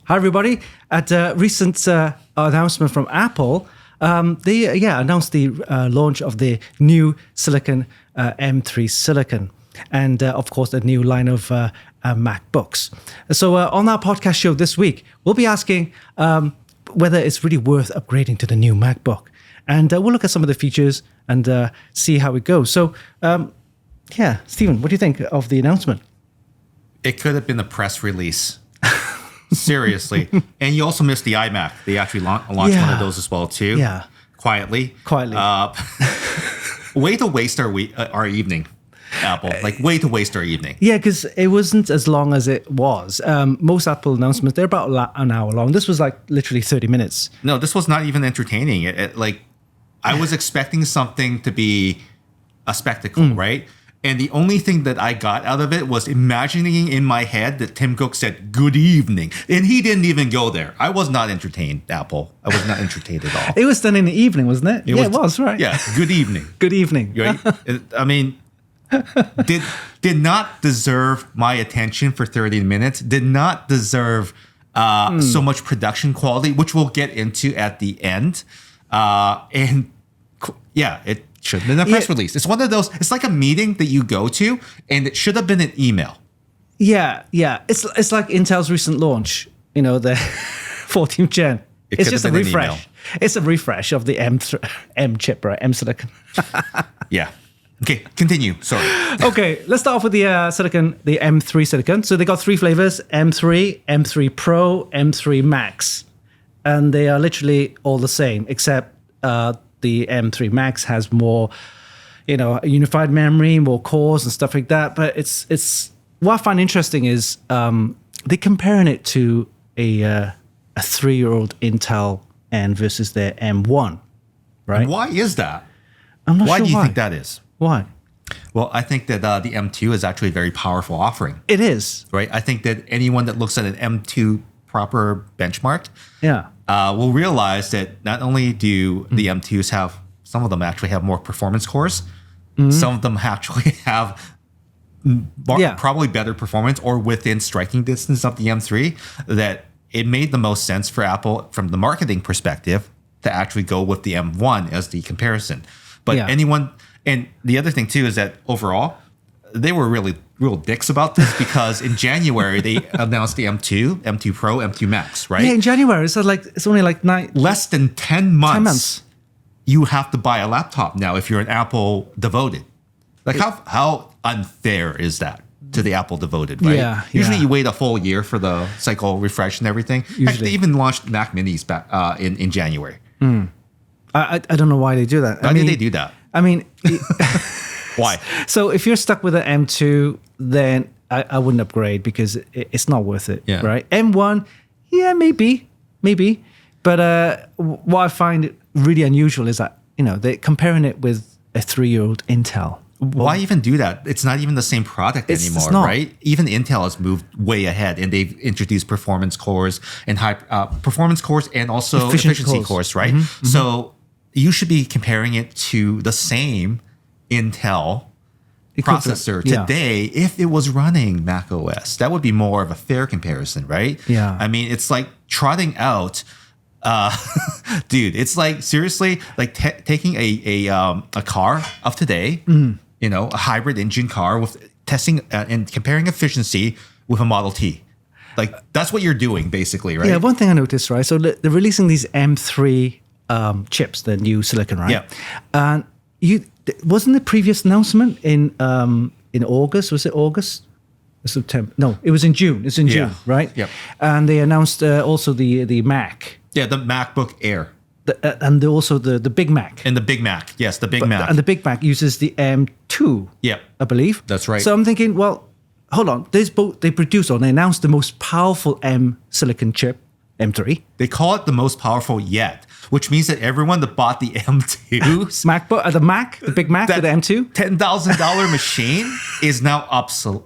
Hi, everybody. At a recent announcement from Apple, they announced the launch of the new silicon, M3 silicon, and of course, the new line of MacBooks. So on our podcast show this week, we'll be asking whether it's really worth upgrading to the new MacBook. And we'll look at some of the features and see how it goes. So, Stephen, what do you think of the announcement? It could have been a press release. Seriously. And you also missed the iMac. They actually launched one of those as well, too. Yeah. Quietly. Way to waste our evening, Apple. Way to waste our evening. Yeah, because it wasn't as long as it was. Most Apple announcements, they're about an hour long. This was literally 30 minutes. No, this was not even entertaining. I was expecting something to be a spectacle, right? And the only thing that I got out of it was imagining in my head that Tim Cook said, "Good evening." And he didn't even go there. I was not entertained, Apple. I was not entertained at all. It was done in the evening, wasn't it? It was, right? Yeah, good evening. Good evening. Right? I mean, did not deserve my attention for 30 minutes, did not deserve so much production quality, which we'll get into at the end. It should have been a press release. It's one of those, it's like a meeting that you go to, and it should have been an email. Yeah. It's like Intel's recent launch, the 14th gen. It's just a refresh. It's a refresh of the M chip, right? M silicon. Yeah. Okay, continue. Sorry. Okay, let's start off with the silicon, the M3 silicon. So they got three flavors: M3, M3 Pro, M3 Max, and they are literally all the same, except the M3 Max has more, unified memory, more cores and stuff like that. But it's what I find interesting is they're comparing it to a 3-year-old Intel N versus their M1, right? Why is that? I'm not sure why. Why do you think that is? Why? Well, I think that the M2 is actually a very powerful offering. It is. Right? I think that anyone that looks at an M2 proper benchmark will realize that not only do the M2s have, some of them actually have more performance cores, some of them actually have probably better performance or within striking distance of the M3, that it made the most sense for Apple from the marketing perspective to actually go with the M1 as the comparison. But anyone... And the other thing, too, is that overall, they were really real dicks about this because in January, they announced the M2, M2 Pro, M2 Max, right? Yeah, in January. So it's only less than 10 months. 10 months. You have to buy a laptop now if you're an Apple devoted. How unfair is that to the Apple devoted, right? Yeah. Usually you wait a full year for the cycle refresh and everything. Heck, they even launched Mac Minis back in January. I don't know why they do that. Why did they do that? I mean, why? So if you're stuck with an M2, then I wouldn't upgrade because it's not worth it, right? M1, maybe. But what I find really unusual is that, they're comparing it with a 3-year-old Intel. Why even do that? It's not even the same product anymore, right? Even Intel has moved way ahead, and they've introduced performance cores and high performance cores and also efficiency cores, right? So you should be comparing it to the same Intel processor today if it was running Mac OS. That would be more of a fair comparison, right? Yeah. I mean, it's like trotting out, dude. It's like seriously, like taking a car of today, a hybrid engine car with testing and comparing efficiency with a Model T. That's what you're doing, basically, right? Yeah. One thing I noticed, right? So they're releasing these M3 chips, the new silicon, right? Yeah. And wasn't the previous announcement in August? Was it August? September? No, it was in June. It's in June, right? Yep. And they announced also the Mac. Yeah, the MacBook Air. And also the Big Mac. And the Big Mac. Yes, the Big Mac. And the Big Mac uses the M2. Yeah. I believe. That's right. So I'm thinking, well, hold on. They produce or they announced the most powerful M silicon chip, M3. They call it the most powerful yet, which means that everyone that bought the M2 MacBook, the Mac, the Big Mac with the M2, $10,000 machine is now obsolete.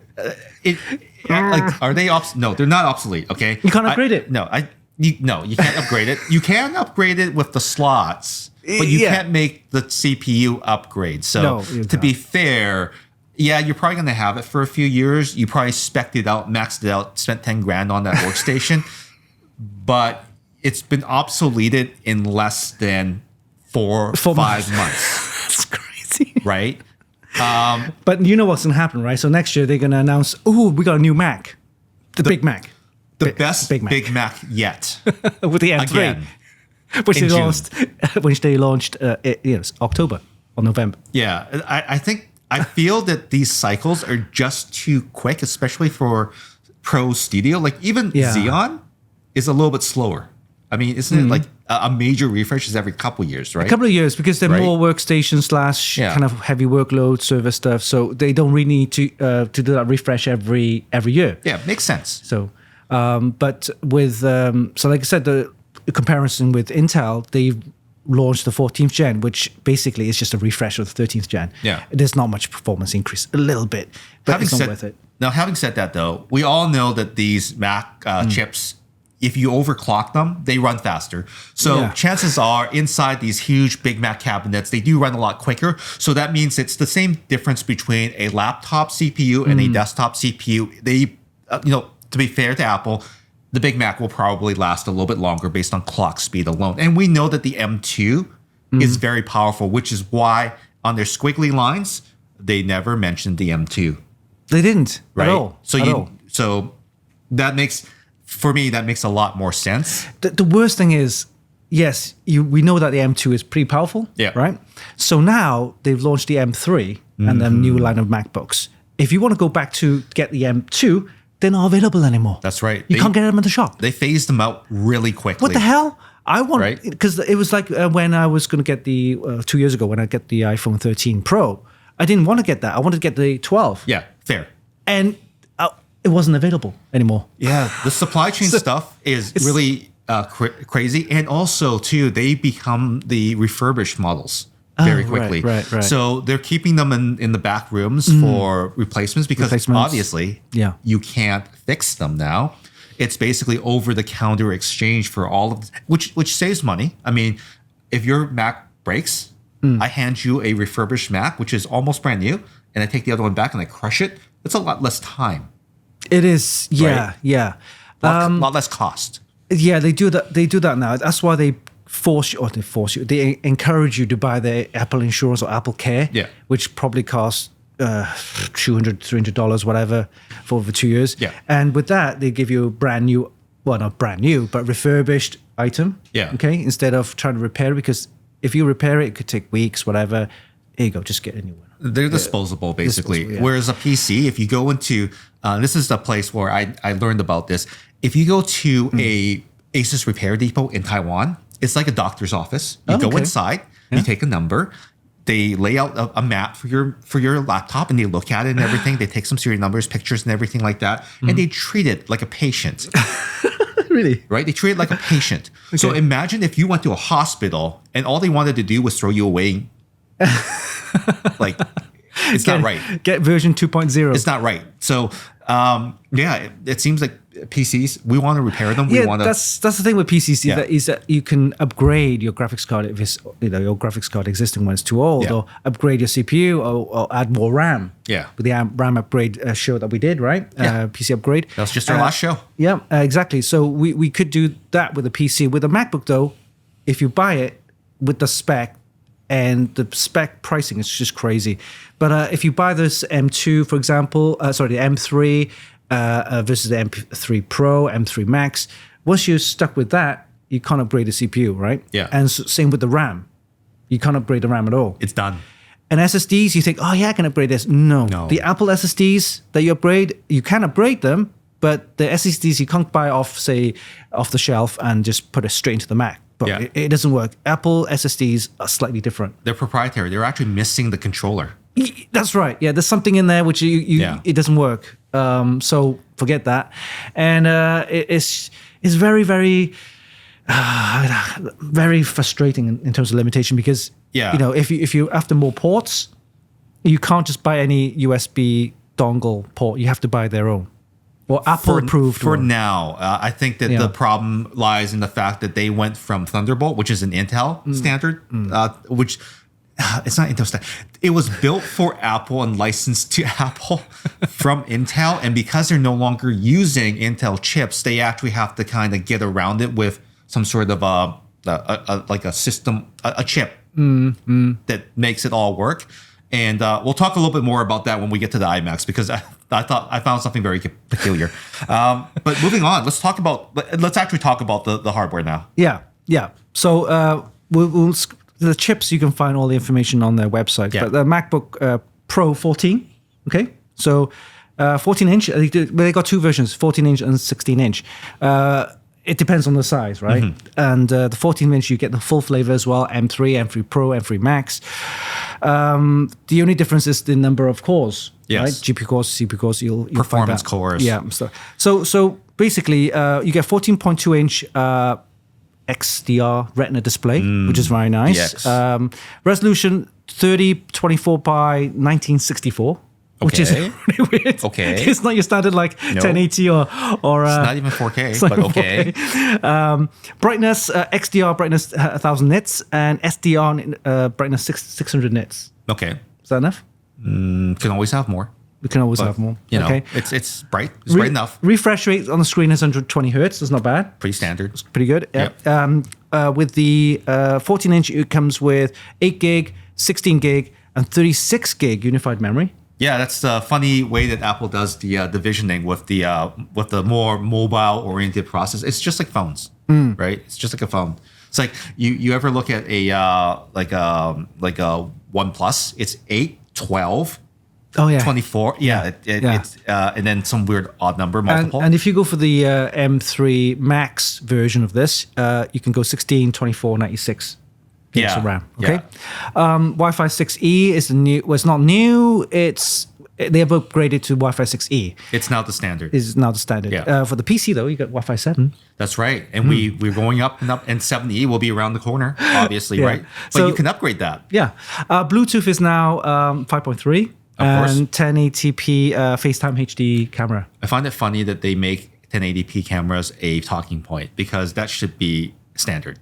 Are they obsolete? No, they're not obsolete. Okay, you can't upgrade it. No, you can't upgrade it. You can upgrade it with the slots, but you can't make the CPU upgrade. So to be fair, you're probably going to have it for a few years. You probably spec'd it out, maxed it out, spent $10,000 on that workstation. but it's been obsoleted in less than 5 months. That's crazy. Right? But you know what's going to happen, right? So next year they're going to announce, we got a new Mac. The Big Mac. The best Big Mac yet. With the M3. Again, which they launched October or November. Yeah. I feel that these cycles are just too quick, especially for Pro Studio. Like even Xeon is a little bit slower. I mean, isn't it like a major refresh is every couple of years, right? A couple of years, because they're more workstation / kind of heavy workload server stuff. So they don't really need to do that refresh every year. Yeah, makes sense. So, but with so like I said, the comparison with Intel, they've launched the 14th gen, which basically is just a refresh of the 13th gen. Yeah, there's not much performance increase, a little bit, but it's not worth it. Now, having said that, though, we all know that these Mac chips, if you overclock them, they run faster. So chances are inside these huge Big Mac cabinets, they do run a lot quicker. So that means it's the same difference between a laptop CPU and a desktop CPU. They, to be fair to Apple, the Big Mac will probably last a little bit longer based on clock speed alone. And we know that the M2 is very powerful, which is why on their squiggly lines, they never mentioned the M2. They didn't right? at all. So that makes... For me, that makes a lot more sense. The worst thing is, yes, we know that the M2 is pretty powerful, right? So now they've launched the M3 and the new line of MacBooks. If you want to go back to get the M2, they're not available anymore. That's right. You can't get them in the shop. They phased them out really quickly. What the hell? I want, because it was like when I was going to get the 2 years ago when I get the iPhone 13 Pro, I didn't want to get that. I wanted to get the 12. Yeah, fair. And it wasn't available anymore. Yeah, the supply chain stuff is really crazy. And also, too, they become the refurbished models very quickly. Right. So they're keeping them in the back rooms for replacements because obviously you can't fix them now. It's basically over-the-counter exchange for all of which saves money. I mean, if your Mac breaks, I hand you a refurbished Mac, which is almost brand new, and I take the other one back and I crush it. It's a lot less time. It is, yeah. A lot less cost. Yeah, they do that. They do that now. That's why they they encourage you to buy the Apple insurance or Apple Care, which probably costs $200, $300, whatever, for over 2 years. Yeah. And with that, they give you a brand new, well, not brand new, but refurbished item. Yeah. Okay. Instead of trying to repair it, because if you repair it, it could take weeks, whatever. Here you go, just get a new one. They're disposable, basically. Whereas a PC, if you go into, this is the place where I learned about this. If you go to a Asus Repair Depot in Taiwan, it's like a doctor's office. You go inside, you take a number, they lay out a map for your laptop, and they look at it and everything. They take some serial numbers, pictures, and everything like that, and they treat it like a patient. Really? Right? They treat it like a patient. Okay. So imagine if you went to a hospital and all they wanted to do was throw you away. Like, it's not right. Get version 2.0. It's not right. So, it seems like PCs, we want to repair them. That's the thing with PCs is that you can upgrade your graphics card if it's, your graphics card existing one is too old, or upgrade your CPU or add more RAM. Yeah. With the RAM upgrade show that we did, right? PC upgrade. That was just our last show. Yeah, exactly. So we could do that with a PC. With a MacBook, though, if you buy it with the spec, and the spec pricing is just crazy. But if you buy this M2, for example, the M3 versus the M3 Pro, M3 Max, once you're stuck with that, you can't upgrade the CPU, right? Yeah. And same with the RAM. You can't upgrade the RAM at all. It's done. And SSDs, you think, I can upgrade this. No. The Apple SSDs that you upgrade, you can upgrade them, but the SSDs you can't buy off the shelf and just put it straight into the Mac. But it doesn't work. Apple SSDs are slightly different. They're proprietary. They're actually missing the controller. That's right. Yeah, there's something in there which it doesn't work. So forget that. And it's very, very, very frustrating in terms of limitation because if you after more ports, you can't just buy any USB dongle port. You have to buy their own. Or Apple approved for now. I think that the problem lies in the fact that they went from Thunderbolt, which is an Intel standard, which it's not Intel standard. It was built for Apple and licensed to Apple from Intel. And because they're no longer using Intel chips, they actually have to kind of get around it with some sort of like a system, a chip that makes it all work. And we'll talk a little bit more about that when we get to the iMacs, because I found something very peculiar. But moving on, let's actually talk about the hardware now. Yeah. So the chips, you can find all the information on their website. Yeah. But the MacBook Pro 14, okay? So 14-inch, they got two versions, 14-inch and 16-inch. It depends on the size, right? Mm-hmm. And the 14-inch, you get the full flavor as well, M3, M3 Pro, M3 Max. The only difference is the number of cores, right? GPU cores, CPU cores, you'll performance find that. cores. Yeah. So basically, you get 14.2-inch XDR Retina display, which is very nice. Resolution 3024 by 1964. Which is really weird. Okay. It's not your standard 1080 or it's not even 4K, but okay. 4K. Brightness, XDR brightness 1000 nits and SDR brightness 600 nits. Okay. Is that enough? Can always have more. We can always have more. You know, okay. It's bright. It's bright enough. Refresh rate on the screen is 120 hertz. That's not bad. Pretty standard. It's pretty good. Yep. With the 14-inch, it comes with 8 gig, 16 gig, and 36 gig unified memory. Yeah, that's the funny way that Apple does the divisioning with the more mobile-oriented process. It's just like phones, right? It's just like a phone. It's like you ever look at a like a OnePlus? It's 8, 12. Oh yeah, 24. Yeah, it's and then some weird odd number multiple. And if you go for the M3 Max version of this, you can go 16, 24, 96 gigs of RAM. Okay, Wi-Fi 6E is the new. Well, it's not new. They have upgraded to Wi-Fi 6E. It's now the standard. Is now the standard. Yeah. For the PC though, you got Wi-Fi 7. That's right, and we're going up and up, and 7E will be around the corner, obviously, right? But so, you can upgrade that. Yeah, Bluetooth is now 5.3. And 1080p FaceTime HD camera. I find it funny that they make 1080p cameras a talking point, because that should be standard.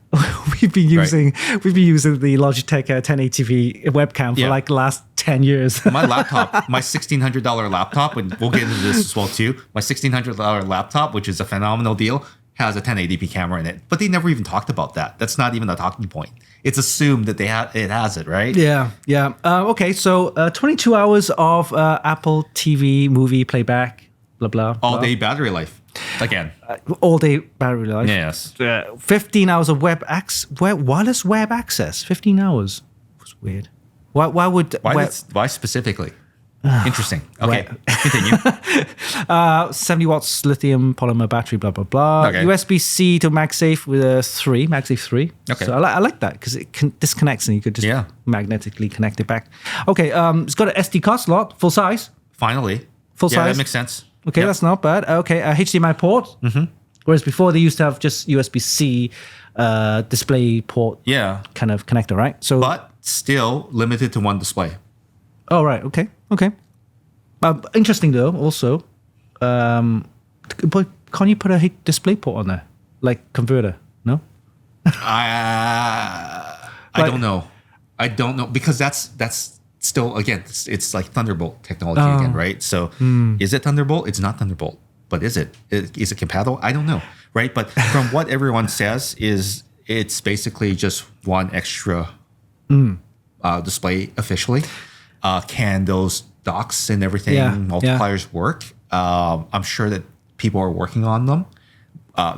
We've been using the Logitech 1080p webcam for the last 10 years. My laptop, my $1,600 laptop, and we'll get into this as well too. My $1,600 laptop, which is a phenomenal deal, has a 1080p camera in it, but they never even talked about that. That's not even a talking point. It's assumed that it has it, right? Yeah. Okay, so 22 hours of Apple TV movie playback, blah, blah. All day battery life, again. All day battery life. Yes. 15 hours of wireless web access. 15 hours. Was weird. Why specifically? Interesting. Okay, continue. 70 watts lithium polymer battery, blah, blah, blah. Okay. USB-C to MagSafe with a MagSafe 3. Okay. So I like that because it disconnects and you could just magnetically connect it back. Okay, it's got an SD card slot, full size. Finally. Full size. Yeah, that makes sense. Okay, that's not bad. Okay, HDMI port. Mm-hmm. Whereas before they used to have just USB-C display port kind of connector, right? But still limited to one display. Oh, right. Okay. Interesting though. Also, but can't you put a display port on there, like converter? No. I don't know. Because that's still, again, it's like Thunderbolt technology again, right? So is it Thunderbolt? It's not Thunderbolt, but is it? Is it compatible? I don't know, right? But from what everyone says, it's basically just one extra display officially. Can those docks and everything, multipliers work? I'm sure that people are working on them.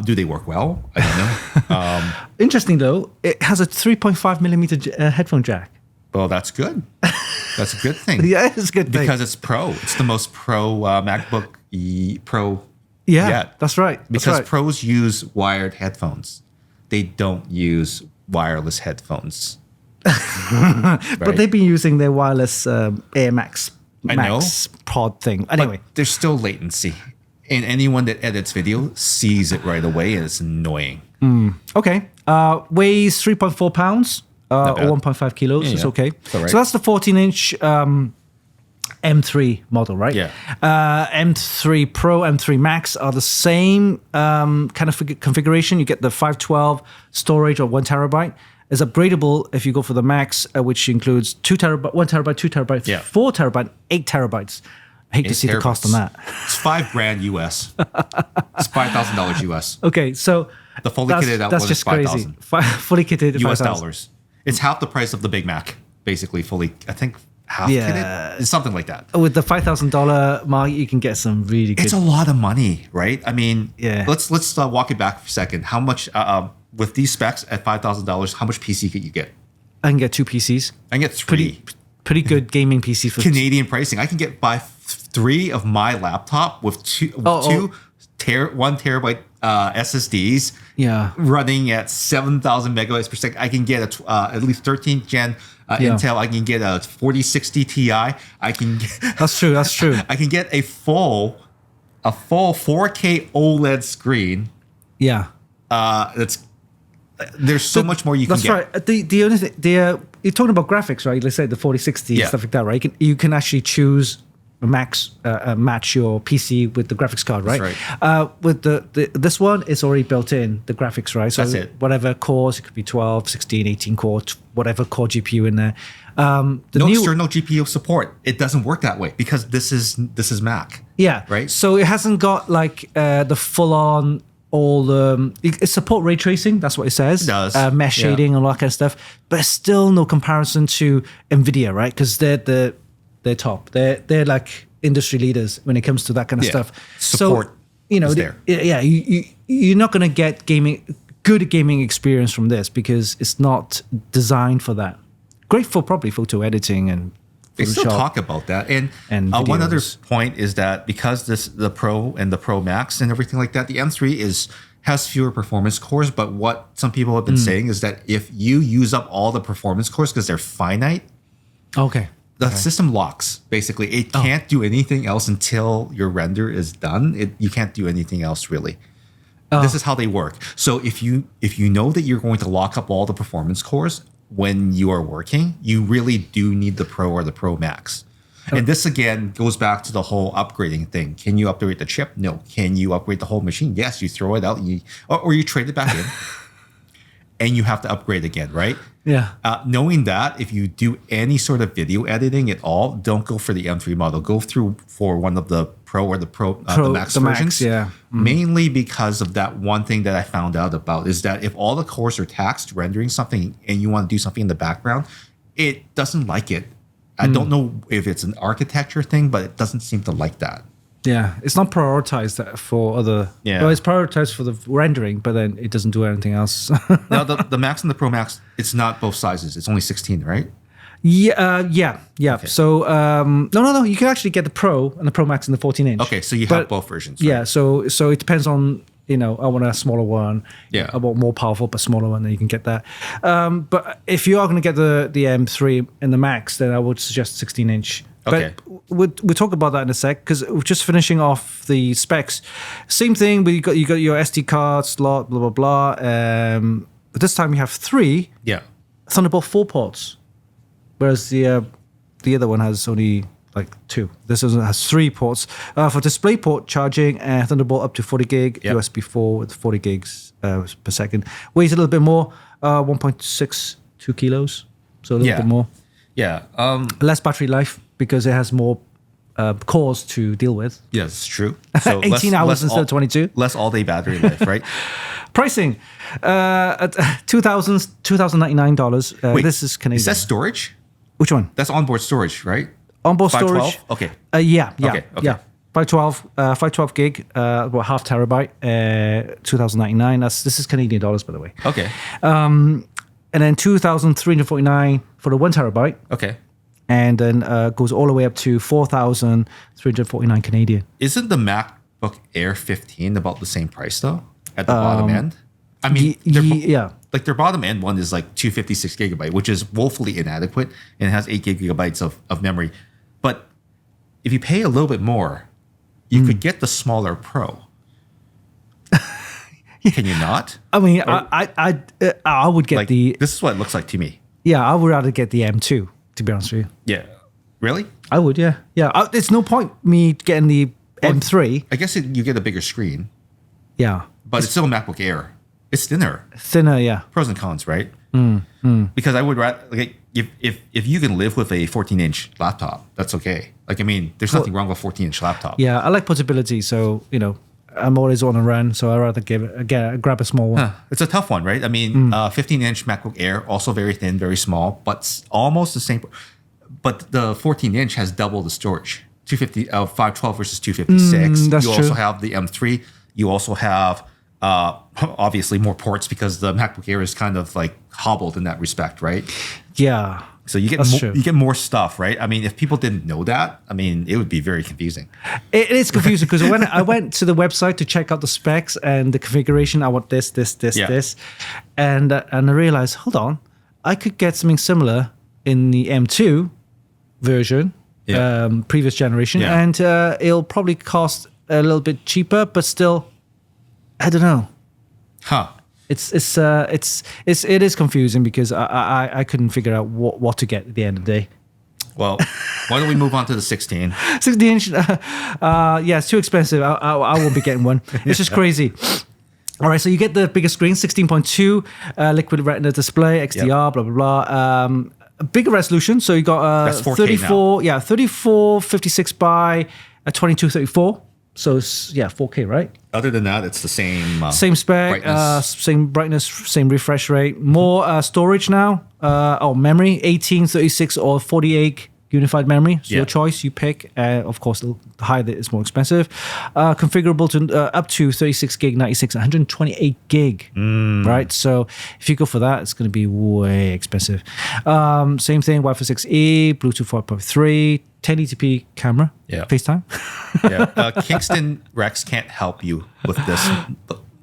Do they work well? I don't know. Interesting though, it has a 3.5 millimeter headphone jack. Well, that's good. That's a good thing. Yeah, it's a good thing. Because it's pro. It's the most pro MacBook Pro yet. That's right. Because pros use wired headphones. They don't use wireless headphones. But they've been using their wireless AirMax pod thing. Anyway, but there's still latency. And anyone that edits video sees it right away, and it's annoying. Okay. Weighs 3.4 pounds or 1.5 kilos. It's okay. Right. So that's the 14-inch M3 model, right? Yeah. M3 Pro, M3 Max are the same kind of configuration. You get the 512 storage or 1 terabyte. It's upgradable if you go for the Max, which includes 2 terabyte, 1 terabyte, 2 terabyte, 4 terabyte, 8 terabytes. I hate to see the cost on that. It's $5,000 US. It's $5,000 US. Okay, so the fully kitted out that's one just is $5,000. crazy. Fully kitted US dollars. It's half the price of the Big Mac, basically fully. I think half kitted. It's something like that. With the $5,000 mark, you can get some really good. It's a lot of money, right? I mean, let's walk it back for a second. How much with these specs at $5,000? How much PC could you get? I can get 2 PCs. I can get 3. Pretty good gaming PC for Canadian pricing. I can get 3 of my laptop with 1 terabyte SSDs. Yeah, running at 7,000 megabytes per second. I can get at least 13th gen Intel. I can get a 4060 Ti. I can. That's true. I can get a full 4K OLED screen. Yeah. There's so much more you can get. That's right. The only thing, you're talking about graphics, right? Let's say the 4060 and stuff like that, right? You can actually choose a max match your PC with the graphics card, right? That's right. With this one, it's already built in the graphics, right? So that's it. Whatever cores, it could be 12, 16, 18 core, whatever core GPU in there. No external GPU support. It doesn't work that way because this is Mac. Yeah. Right. So it hasn't got like the full on. It support ray tracing, that's what it says. It does. Mesh shading and all that kind of stuff. But it's still no comparison to NVIDIA, right? Because they're top. They're like industry leaders when it comes to that kind of stuff. Support is there. You're not going to get good gaming experience from this because it's not designed for that. Great for probably photo editing and they still talk about that. And one other point is that because the Pro and the Pro Max and everything like that, the M3 has fewer performance cores. But what some people have been saying is that if you use up all the performance cores because they're finite, the system locks. Basically, it can't do anything else until your render is done. You can't do anything else really. This is how they work. So if you know that you're going to lock up all the performance cores when you are working, you really do need the Pro or the Pro Max. And this again goes back to the whole upgrading thing. Can you upgrade the chip? No. Can you upgrade the whole machine? Yes. You throw it out, or you trade it back in, and you have to upgrade again, right? Yeah. Knowing that, if you do any sort of video editing at all, don't go for the M3 model. Go for one of the Pro or the Max versions. Mainly because of that one thing that I found out about is that if all the cores are taxed rendering something and you want to do something in the background, it doesn't like it. I don't know if it's an architecture thing, but it doesn't seem to like that. Yeah, it's not prioritized for other. Yeah, well, it's prioritized for the rendering, but then it doesn't do anything else. Now, the Max and the Pro Max, it's not both sizes. It's only 16, right? Yeah. Okay. So no. You can actually get the Pro and the Pro Max in the 14-inch. Okay, so you have both versions. Right? Yeah. So it depends on I want a smaller one. Yeah. I want more powerful but smaller one. Then you can get that. But if you are going to get the M3 and the Max, then I would suggest 16-inch. Okay. But we'll talk about that in a sec because we're just finishing off the specs. Same thing, but you got your SD card slot, blah blah blah. But this time you have 3 Thunderbolt 4 ports, whereas the other one has only like 2. This one has 3 ports for DisplayPort charging and Thunderbolt up to 40 gig, USB 4 with 40 gigs per second. Weighs a little bit more, 1.62 kilos, so a little bit more. Yeah. Less battery life because it has more cores to deal with. Yes, it's true. So 18 hours instead of 22. Less all-day battery life, right? Pricing, at $2,099. Wait, this is Canadian. Is that storage? Which one? That's onboard storage, right? Onboard storage. 512? Okay. Yeah. Okay. 512 gig, about half terabyte, $2,099. This is Canadian dollars, by the way. Okay. And then $2,349 for the 1 terabyte. Okay. And then goes all the way up to $4,349 Canadian. Isn't the MacBook Air 15 about the same price though? At the bottom end? I mean, like their bottom end one is like 256 gigabyte, which is woefully inadequate and it has 8 gigabytes of memory. But if you pay a little bit more, you could get the smaller Pro. Can you not? I mean, I would get this is what it looks like to me. Yeah, I would rather get the M2, to be honest with you. Yeah. Really? I would, yeah. Yeah, it's no point me getting the M3. I guess you get a bigger screen. Yeah. But it's still a MacBook Air. It's thinner. Thinner, yeah. Pros and cons, right? Because I would rather, like, if you can live with a 14-inch laptop, that's okay. Like, I mean, there's nothing wrong with a 14-inch laptop. Yeah, I like portability, so I'm always on a run, so I'd rather grab a small one. It's a tough one, right? I mean, 15-inch MacBook Air, also very thin, very small, but almost the same. But the 14-inch has double the storage, 512 versus 256. That's you true. also have the M3. You also have obviously more ports because the MacBook Air is kind of like hobbled in that respect, right? Yeah. So you get more stuff, right? I mean, if people didn't know that, I mean, it would be very confusing. It is confusing because when I went to the website to check out the specs and the configuration, I want this, and I realized, hold on, I could get something similar in the M2 version, previous generation, and it'll probably cost a little bit cheaper, but still, I don't know. It is confusing because I couldn't figure out what to get at the end of the day. Well, why don't we move on to the 16? 16-inch, it's too expensive. I won't be getting one. It's just crazy. All right, so you get the bigger screen, 16.2 liquid retina display, XDR, blah, blah, blah. Bigger resolution, so you got that's 4K 34, now. 3456 by 2234. So it's 4K, right? Other than that, it's the same. Same spec, same brightness, same refresh rate. More storage now. Memory, 18, 36, or 48 unified memory. It's your choice. You pick. Of course, the higher it's more expensive. Configurable to up to 36 gig, 96, 128 gig. Right. So if you go for that, it's going to be way expensive. Same thing. Wi-Fi 6E, Bluetooth 5.3. 1080p camera, FaceTime. Kingston Rex can't help you with this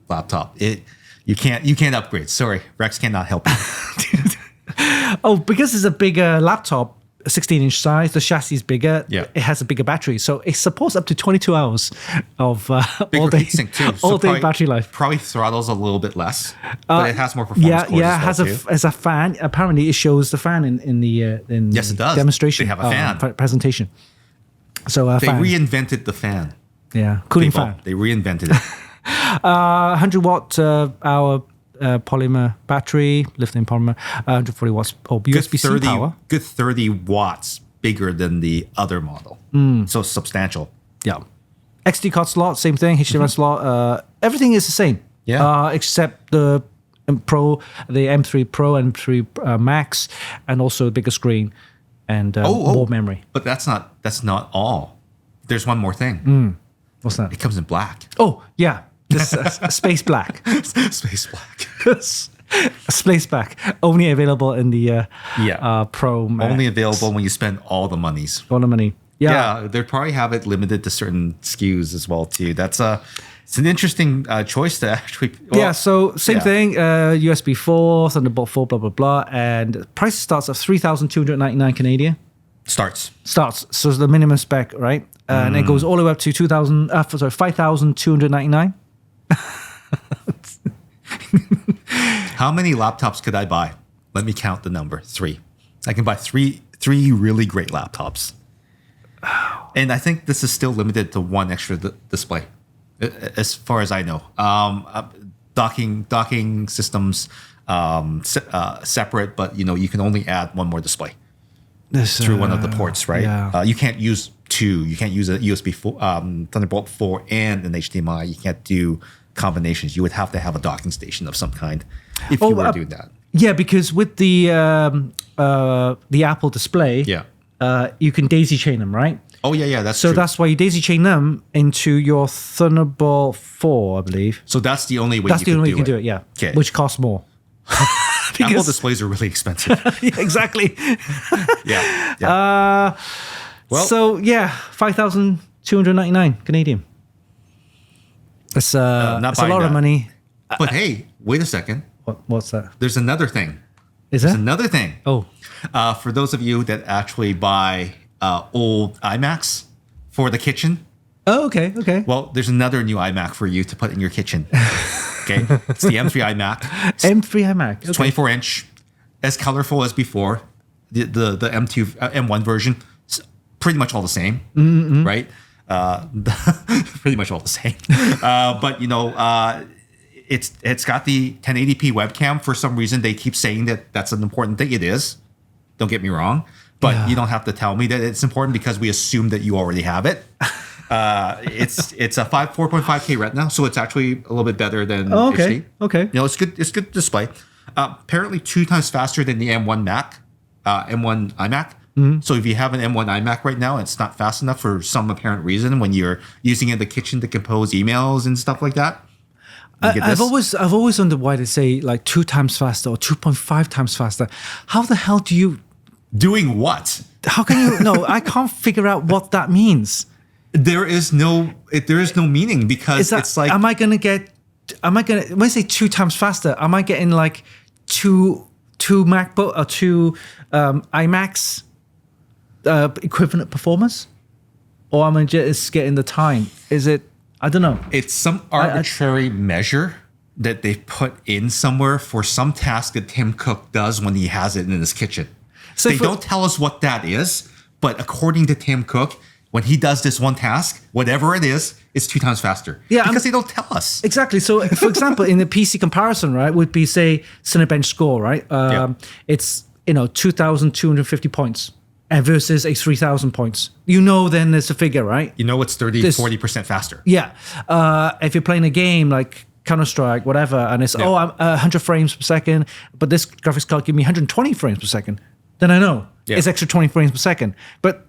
laptop. You can't upgrade. Sorry, Rex cannot help you. Because it's a bigger laptop, 16-inch size, the chassis is bigger. It has a bigger battery, so it supports up to 22 hours of all day battery life. Probably throttles a little bit less, but it has more performance. It has a fan. Apparently, it shows the fan in the yes, it does. Demonstration. They have a fan presentation. So they reinvented the fan. Yeah, cooling fan. They reinvented it. 100 watt hour. Polymer battery, lithium polymer, 140 watts USB-C power. Good 30 watts bigger than the other model. So substantial. Yeah. XD card slot, same thing. HDMI slot. Everything is the same. Except the Pro, the M3 Pro and M3 Max, and also a bigger screen and more memory. But that's not all. There's one more thing. What's that? It comes in black. Oh yeah. This space black. Space black. Space black. Only available in the Pro Max. Only available when you spend all the monies. All the money. Yeah. They probably have it limited to certain SKUs as well too. That's it's an interesting choice to actually. So same thing. USB 4, Thunderbolt 4, blah blah blah, and price starts at 3,299 Canadian. Starts. So the minimum spec, right? And it goes all the way up to 5,299. How many laptops could I buy? Let me count the number. 3. I can buy three really great laptops. And I think this is still limited to one extra display, as far as I know. Docking systems separate, but you can only add one more display through one of the ports, right? Yeah. You can't use 2. You can't use a USB 4, Thunderbolt 4 and an HDMI. You can't do combinations. You would have to have a docking station of some kind if you were doing that. Yeah, because with the Apple display, you can daisy chain them, right? Oh yeah, that's true. So that's why you daisy chain them into your Thunderbolt 4, I believe. So that's the only way. That's the only way you can do it. Yeah, okay. Which costs more. Apple displays are really expensive. Yeah, exactly. yeah. 5,299 Canadian. It's a lot of money. But hey, wait a second. What's that? There's another thing. There's another thing. Oh. For those of you that actually buy old iMacs for the kitchen. Oh, okay. Well, there's another new iMac for you to put in your kitchen. Okay, it's the M3 iMac. M3 iMac. It's 24-inch, as colorful as before. The M2 M1 version, pretty much all the same, right? Pretty much all the same. But it's got the 1080p webcam. For some reason, they keep saying that that's an important thing. It is. Don't get me wrong, but you don't have to tell me that it's important because we assume that you already have it. It's a 4.5K Retina, so it's actually a little bit better than HD. Okay. You know, it's good. It's good display. Apparently 2 times faster than the M1 M1 iMac. So if you have an M1 iMac right now, it's not fast enough for some apparent reason when you're using it in the kitchen to compose emails and stuff like that. I've always wondered why they say like 2 times faster or 2.5 times faster. How the hell do you doing what? How can you? No, I can't figure out what that means. There is no meaning because it's like. Am I gonna when I say 2 times faster? Am I getting like two MacBook or 2 iMacs equivalent performance, or am I just getting the time? Is it? I don't know. It's some arbitrary measure that they put in somewhere for some task that Tim Cook does when he has it in his kitchen. So they don't tell us what that is, but according to Tim Cook, when he does this one task, whatever it is, it's 2 times faster. Yeah, because they don't tell us. Exactly. So, for example, in the PC comparison, right, would be say Cinebench score, right? It's 2,250 points. And versus a 3,000 points. Then there's a figure, right? You know it's 40% faster. Yeah. If you're playing a game like Counter-Strike, whatever, and it's, I'm 100 frames per second, but this graphics card give me 120 frames per second, then I know it's extra 20 frames per second. But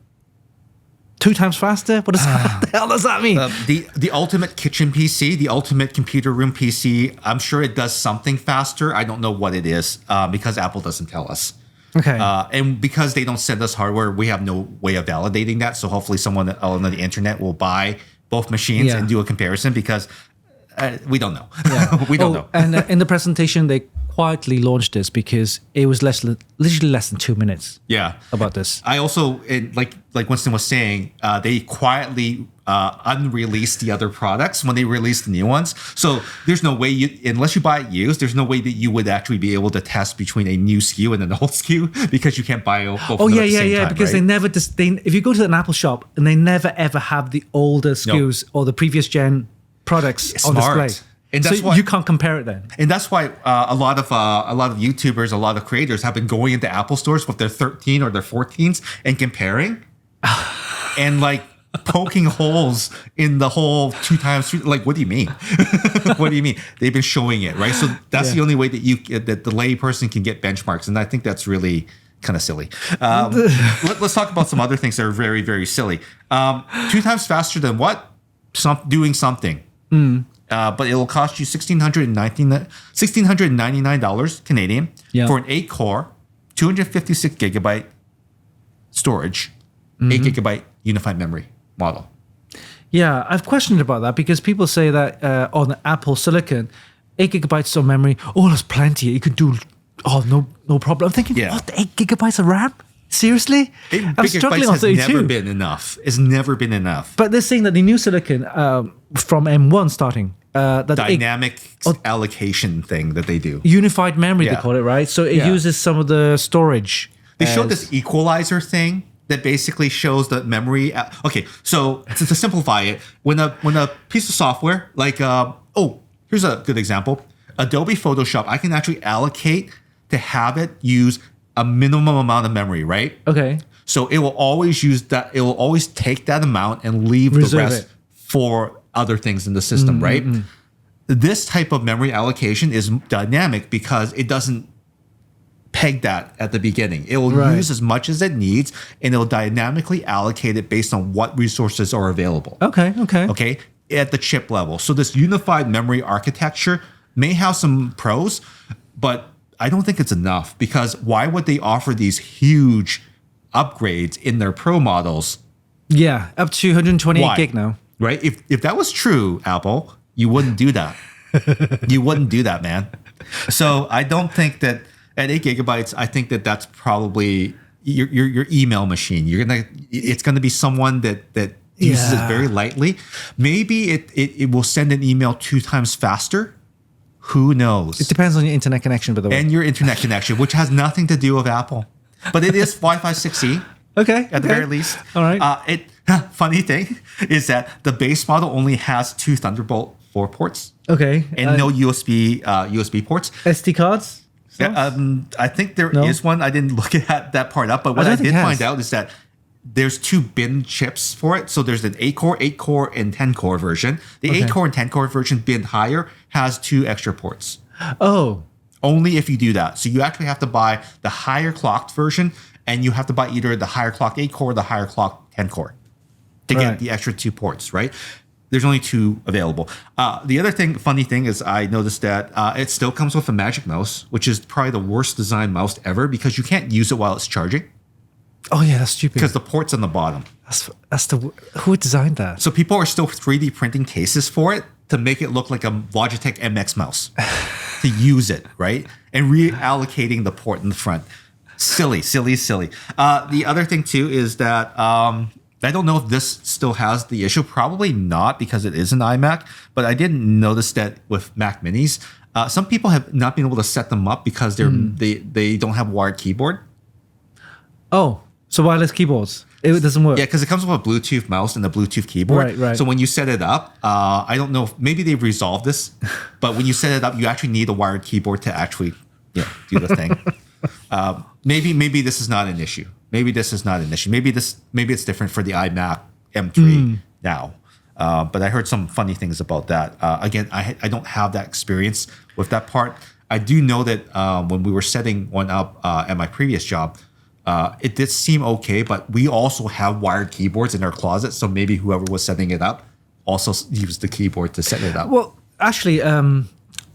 2 times faster? What the hell does that mean? The ultimate kitchen PC, the ultimate computer room PC, I'm sure it does something faster. I don't know what it is because Apple doesn't tell us. Okay. And because they don't send us hardware, we have no way of validating that. So hopefully someone on the internet will buy both machines and do a comparison because we don't know. Yeah. We don't know. And in the presentation, they quietly launched this because it was literally less than 2 minutes. Yeah. About this. I also, like Winston was saying, they quietly unreleased the other products when they released the new ones. So there's no way unless you buy it used, there's no way that you would actually be able to test between a new SKU and an old SKU because you can't buy both of them at the same time, because right? if you go to an Apple shop and they never ever have the older SKUs or the previous gen products on display. And that's why you can't compare it then. And that's why a lot of YouTubers, a lot of creators have been going into Apple stores with their 13 or their 14s and comparing and like poking holes in the whole 2 times. Like, what do you mean? What do you mean? They've been showing it, right? So that's the only way that the lay person can get benchmarks. And I think that's really kind of silly. Let's talk about some other things that are very, very silly. 2 times faster than what? Doing something. But it will cost you $1,699 Canadian for an 8-core, 256 gigabyte storage, 8 gigabyte unified memory model. Yeah, I've questioned about that because people say that on the Apple Silicon, 8 gigabytes of memory, that's plenty. You could do, no problem. I'm thinking, what, 8 gigabytes of RAM? Seriously? I'm struggling on 32. It's never been enough. It's never been enough. But they're saying that the new Silicon from M1 starting, that dynamic allocation thing that they do. Unified memory, they call it, right? So it uses some of the storage. They showed this equalizer thing that basically shows the memory. Okay, so to simplify it, when a piece of software, like, here's a good example. Adobe Photoshop, I can actually allocate to have it use a minimum amount of memory, right? Okay. So it will always use that. It will always take that amount and leave the rest for other things in the system, right? This type of memory allocation is dynamic because it doesn't peg that at the beginning. It will use as much as it needs, and it will dynamically allocate it based on what resources are available. Okay. At the chip level. So this unified memory architecture may have some pros, but I don't think it's enough because why would they offer these huge upgrades in their Pro models? Yeah, up to 128 gig now. Right? If that was true, Apple, you wouldn't do that. You wouldn't do that, man. So I don't think that at 8 gigabytes, I think that that's probably your email machine. It's gonna be someone that uses it very lightly. Maybe it will send an email 2 times faster. Who knows? It depends on your internet connection, by the way. And your internet connection, which has nothing to do with Apple. But it is Wi-Fi 6E. Okay. At the very least. All right. Funny thing is that the base model only has 2 Thunderbolt 4 ports. Okay. And no USB ports. SD cards? Yeah, I think there is one. I didn't look at that part up, but what I did find out is that there's 2 bin chips for it. So there's an 8-core, and 10-core version. The 8-core and 10-core version, bin higher, has 2 extra ports. Oh. Only if you do that. So you actually have to buy the higher clocked version, and you have to buy either the higher clocked 8-core or the higher clocked 10-core to get the extra 2 ports, right? There's only 2 available. The other funny thing is I noticed that it still comes with a Magic Mouse, which is probably the worst designed mouse ever because you can't use it while it's charging. Oh yeah, that's stupid. Because the port's on the bottom. Who designed that? So people are still 3D printing cases for it to make it look like a Logitech MX mouse to use it, right? And reallocating the port in the front. Silly. The other thing too is that I don't know if this still has the issue. Probably not because it is an iMac. But I did notice that with Mac Minis, some people have not been able to set them up because they don't have a wired keyboard. Oh, so wireless keyboards. It doesn't work. Yeah, because it comes with a Bluetooth mouse and a Bluetooth keyboard. Right. So when you set it up, I don't know if maybe they've resolved this, but when you set it up, you actually need a wired keyboard to actually do the thing. Maybe this is not an issue. Maybe it's different for the iMac M3 now. But I heard some funny things about that. Again, I don't have that experience with that part. I do know that when we were setting one up at my previous job, it did seem okay, but we also have wired keyboards in our closet. So maybe whoever was setting it up also used the keyboard to set it up. Well, actually,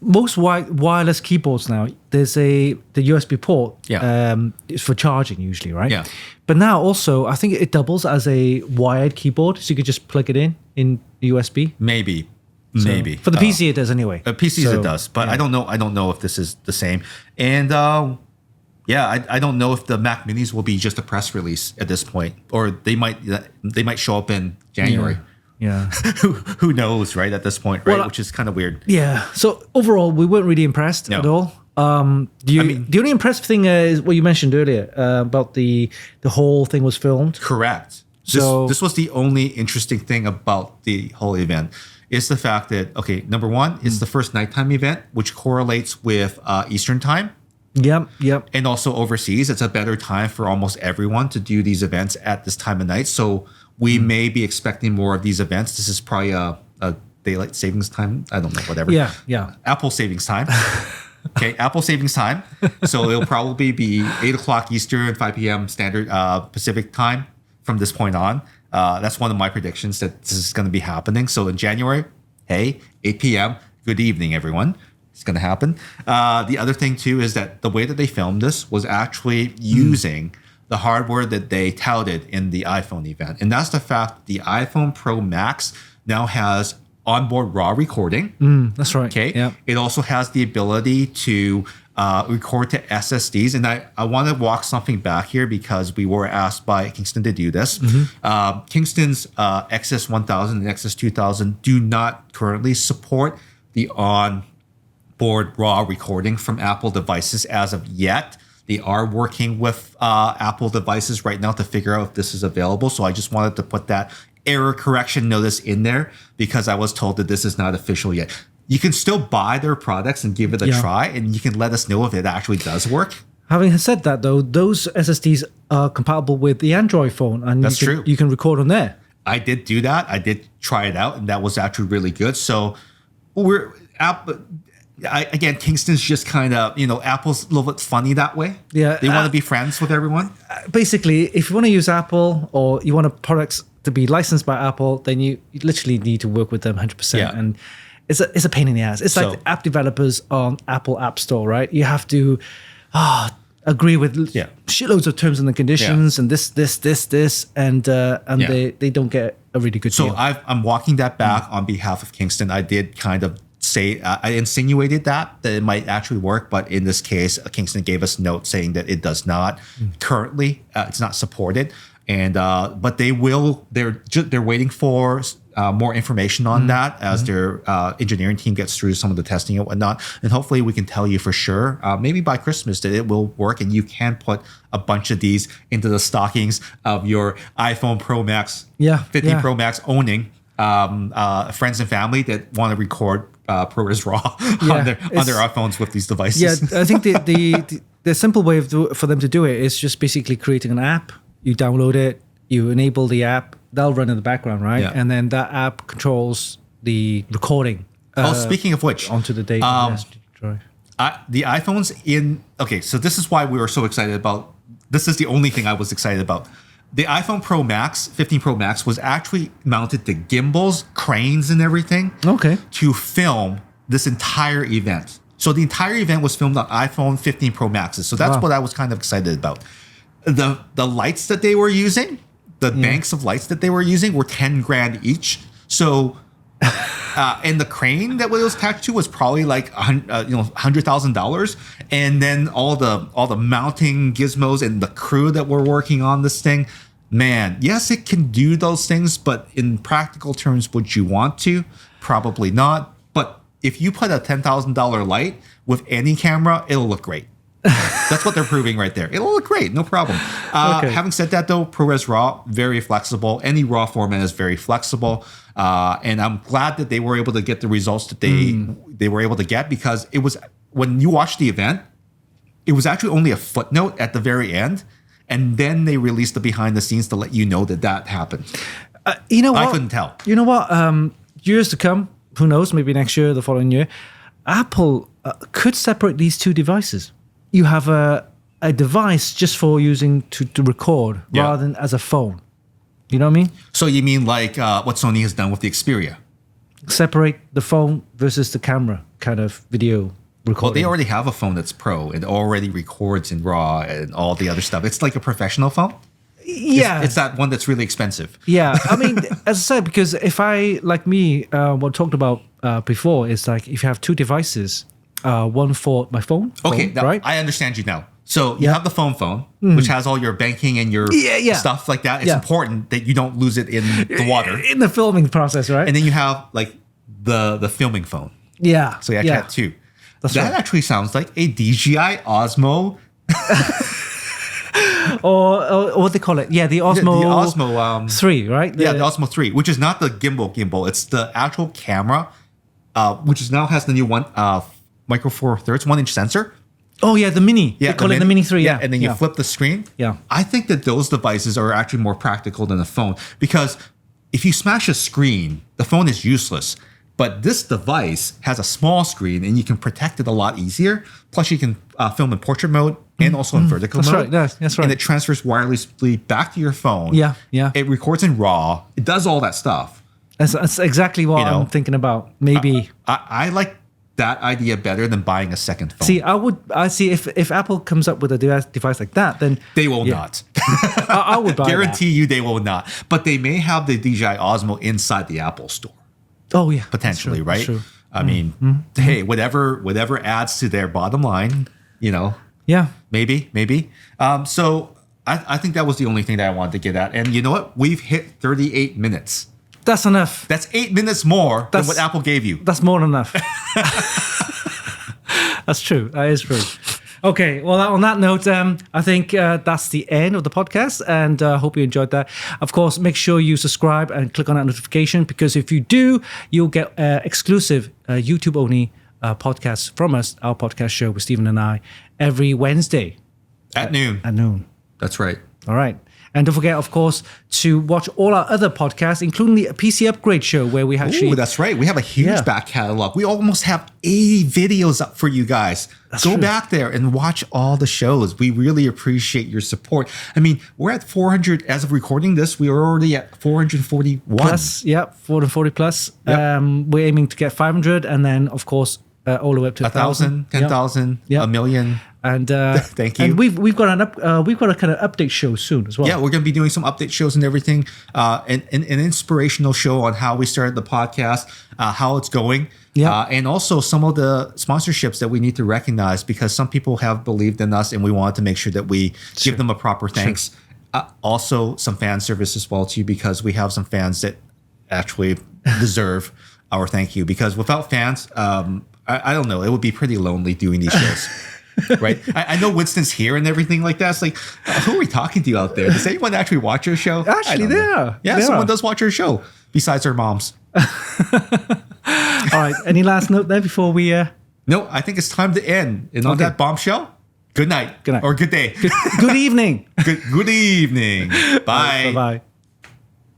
most wireless keyboards now, there's the USB port. It's for charging usually, right? Yeah. But now also, I think it doubles as a wired keyboard, so you could just plug it in USB. Maybe. For the PC, it does anyway. PCs it does, but I don't know if this is the same. And I don't know if the Mac Minis will be just a press release at this point, or they might show up in January. Yeah. Who knows, right? At this point, right? Which is kind of weird. Yeah. So overall, we weren't really impressed at all. The only impressive thing is what you mentioned earlier about the whole thing was filmed. Correct. This was the only interesting thing about the whole event. Is the fact that, number one, it's the first nighttime event, which correlates with Eastern time. Yep. And also overseas, it's a better time for almost everyone to do these events at this time of night. So we may be expecting more of these events. This is probably a daylight savings time. I don't know, whatever. Yeah. Apple savings time. Apple savings time. So it'll probably be 8 o'clock Eastern, 5 p.m. Standard Pacific time from this point on. That's one of my predictions that this is going to be happening. So in January, 8 p.m., good evening, everyone. It's going to happen. The other thing, too, is that the way that they filmed this was actually using the hardware that they touted in the iPhone event. And that's the fact that the iPhone Pro Max now has onboard RAW recording. That's right. Yep. It also has the ability to record to SSDs. And I want to walk something back here because we were asked by Kingston to do this. Kingston's XS1000 and XS2000 do not currently support the onboard RAW recording from Apple devices as of yet. They are working with Apple devices right now to figure out if this is available. So I just wanted to put that error correction notice in there because I was told that this is not official yet. You can still buy their products and give it a try, and you can let us know if it actually does work. Having said that, though, those SSDs are compatible with the Android phone, and that's true. You can record on there. I did do that. I did try it out, and that was actually really good. So again, Kingston's just kind of, Apple's a little bit funny that way. Yeah. They want to be friends with everyone. Basically, if you want to use Apple or you want products to be licensed by Apple, then you literally need to work with them 100%. Yeah. And it's a pain in the ass. It's like the app developers on Apple App Store, right? You have to agree with shitloads of terms and the conditions and this, and they don't get a really good deal. So I'm walking that back on behalf of Kingston. I did kind of say, I insinuated that it might actually work, but in this case, Kingston gave us a note saying that it does not. Currently, it's not supported. And but they will. They're waiting for more information on that as their engineering team gets through some of the testing and whatnot. And hopefully, we can tell you for sure, maybe by Christmas, that it will work, and you can put a bunch of these into the stockings of your iPhone Pro Max, 15 Pro Max owning friends and family that want to record ProRes RAW on their iPhones with these devices. Yeah, I think the simple way for them to do it is just basically creating an app. You download it, you enable the app, they'll run in the background, right? Yeah. And then that app controls the recording. Speaking of which, onto the data drive. The iPhones so this is why we were so excited about, this is the only thing I was excited about. The iPhone Pro Max, 15 Pro Max, was actually mounted to gimbals, cranes, and everything to film this entire event. So the entire event was filmed on iPhone 15 Pro Maxes. So that's what I was kind of excited about. The lights that they were using, the banks of lights that they were using were $10,000 each. So, and the crane that it was attached to was probably like $100,000. And then all the mounting gizmos and the crew that were working on this thing. Man, yes, it can do those things, but in practical terms, would you want to? Probably not. But if you put a $10,000 light with any camera, it'll look great. That's what they're proving right there. It'll look great, no problem. Having said that, though, ProRes RAW, very flexible. Any RAW format is very flexible. And I'm glad that they were able to get the results that they were able to get, because it was, when you watch the event, it was actually only a footnote at the very end. And then they released the behind the scenes to let you know that happened. You know what? I couldn't tell. You know what? Years to come, who knows, maybe next year, the following year, Apple could separate these two devices. You have a device just for using to record rather than as a phone. You know what I mean? So you mean like what Sony has done with the Xperia? Separate the phone versus the camera kind of video recording. Well, they already have a phone that's pro. It already records in RAW and all the other stuff. It's like a professional phone. Yeah. It's that one that's really expensive. Yeah. I mean, as I said, because if I, like me, what I talked about before, is like if you have two devices, one for my phone. Okay, now, right? I understand you now. So you have the phone, which has all your banking and your stuff like that. It's important that you don't lose it in the water. In the filming process, right? And then you have like the filming phone. Yeah. So you actually have two. That actually sounds like a DJI Osmo. or what they call it. Yeah, the Osmo, the Osmo 3, right? The Osmo 3, which is not the gimbal. It's the actual camera, which is now has the new one, micro four thirds, 1-inch sensor. Oh, yeah, the Mini. Yeah, they call it the Mini 3, yeah. And then you flip the screen. Yeah. I think that those devices are actually more practical than a phone, because if you smash a screen, the phone is useless. But this device has a small screen and you can protect it a lot easier. Plus, you can film in portrait mode and also in vertical mode. That's right. And it transfers wirelessly back to your phone. Yeah. It records in RAW. It does all that stuff. That's exactly what I'm thinking about. Maybe. I like that idea better than buying a second phone. See, I see if Apple comes up with a device like that, then they will not. I would buy Guarantee you they will not. But they may have the DJI Osmo inside the Apple Store. Oh yeah, potentially, right? True. I mean, hey, whatever adds to their bottom line, Yeah, maybe. So I think that was the only thing that I wanted to get at. And you know what? We've hit 38 minutes. That's enough. That's 8 minutes more than what Apple gave you. That's more than enough. That's true. That is true. Okay, well, on that note, I think that's the end of the podcast, and hope you enjoyed that. Of course, make sure you subscribe and click on that notification, because if you do, you'll get exclusive YouTube-only podcasts from us, our podcast show with Stephen and I, every Wednesday. At noon. At noon. That's right. All right. And don't forget, of course, to watch all our other podcasts, including the PC Upgrade Show, where we actually... Oh, that's right. We have a huge back catalog. We almost have 80 videos up for you guys. Go back there and watch all the shows. We really appreciate your support. I mean, we're at 400. As of recording this, we are already at 441. Plus, 440 plus. Yep. We're aiming to get 500, and then, of course, all the way up to 1,000, 10,000, a million. And thank you. And we've got a kind of update show soon as well. Yeah, we're going to be doing some update shows and everything. An inspirational show on how we started the podcast, how it's going. Yeah. And also some of the sponsorships that we need to recognize, because some people have believed in us and we wanted to make sure that we give them a proper thanks. Also some fan service as well too, because we have some fans that actually deserve our thank you, because without fans, I don't know, it would be pretty lonely doing these shows. right? I know Winston's here and everything like that. It's like, who are we talking to out there? Does anyone actually watch your show? Actually, they are. Yeah, someone does watch your show besides their moms. All right. Any last note there before we... No, I think it's time to end. And on that bombshell, good night. Good night. Or good day. Good evening. Good evening. Bye. Bye-bye.